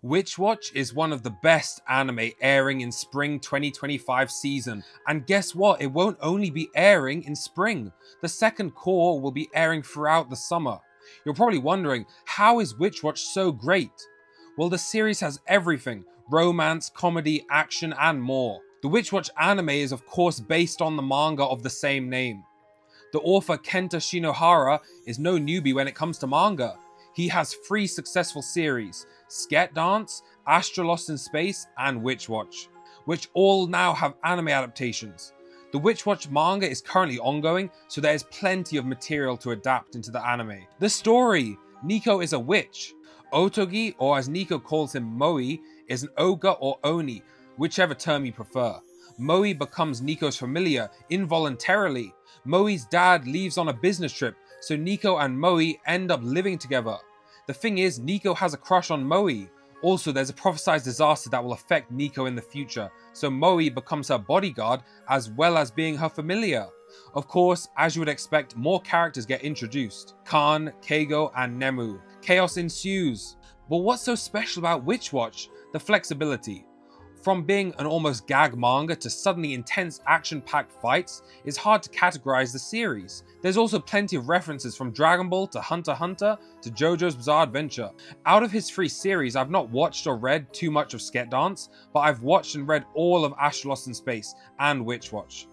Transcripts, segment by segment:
Witch Watch is one of the best anime airing in spring 2025 season. And guess what? It won't only be airing in spring. The second core will be airing throughout the summer. You're probably wondering, how is Witch Watch so great? Well, the series has everything: romance, comedy, action, and more. The Witch Watch anime is of course based on the manga of the same name. The author Kenta Shinohara is no newbie when it comes to manga. He has 3 successful series: Sket Dance, Astro Lost in Space, and Witch Watch, which all now have anime adaptations. The Witch Watch manga is currently ongoing, so there is plenty of material to adapt into the anime. The story: Nico is a witch. Otogi, or as Nico calls him, Moe, is an ogre or oni, whichever term you prefer. Moe becomes Nico's familiar involuntarily. Moe's dad leaves on a business trip, so Nico and Moe end up living together. The thing is, Nico has a crush on Moe. Also, there's a prophesized disaster that will affect Nico in the future, so Moe becomes her bodyguard as well as being her familiar. Of course, as you would expect, more characters get introduced: Kan, Keigo, and Nemu. Chaos ensues. But what's so special about Witch Watch? The flexibility. From being an almost gag manga to suddenly intense action-packed fights, it's hard to categorize the series. There's also plenty of references from Dragon Ball to Hunter x Hunter to JoJo's Bizarre Adventure. Out of his 3 series, I've not watched or read too much of Sket Dance, but I've watched and read all of Astro Lost in Space and Witch Watch.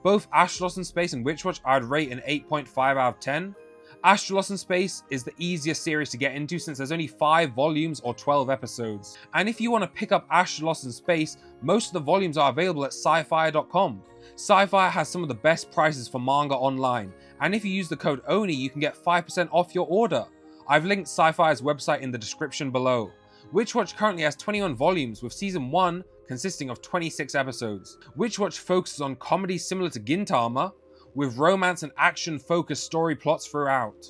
Both Astro Lost in Space and Witch Watch I'd rate an 8.5 out of 10. Astro Lost in Space is the easiest series to get into since there's only 5 volumes or 12 episodes. And if you want to pick up Astro Lost in Space, most of the volumes are available at SciFier.com. SciFier has some of the best prices for manga online, and if you use the code ONI, you can get 5% off your order. I've linked SciFire's website in the description below. Witch Watch currently has 21 volumes, with season 1 consisting of 26 episodes. Witch Watch focuses on comedy similar to Gintama, with romance and action-focused story plots throughout.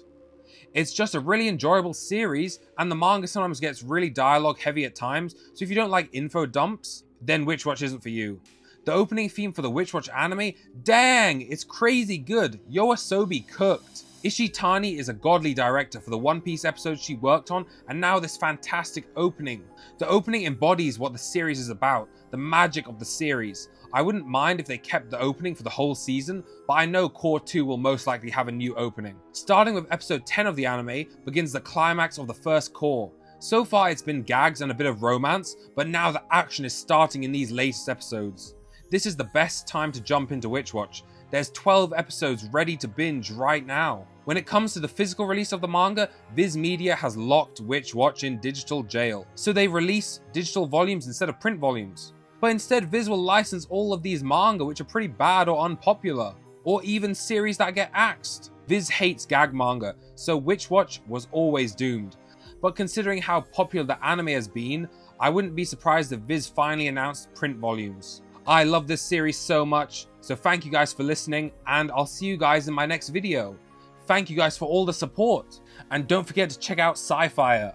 It's just a really enjoyable series, and the manga sometimes gets really dialogue-heavy at times, so if you don't like info dumps, then Witch Watch isn't for you. The opening theme for the Witch Watch anime, dang, it's crazy good. Yoasobi cooked. Ishitani is a godly director for the One Piece episodes she worked on, and now this fantastic opening. The opening embodies what the series is about, the magic of the series. I wouldn't mind if they kept the opening for the whole season, but I know Core 2 will most likely have a new opening. Starting with episode 10 of the anime begins the climax of the first core. So far it's been gags and a bit of romance, but now the action is starting in these latest episodes. This is the best time to jump into Witch Watch. There's 12 episodes ready to binge right now. When it comes to the physical release of the manga, Viz Media has locked Witch Watch in digital jail, so they release digital volumes instead of print volumes. But instead, Viz will license all of these manga which are pretty bad or unpopular, or even series that get axed. Viz hates gag manga, so Witch Watch was always doomed. But considering how popular the anime has been, I wouldn't be surprised if Viz finally announced print volumes. I love this series so much, so thank you guys for listening, and I'll see you guys in my next video. Thank you guys for all the support, and don't forget to check out SciFier.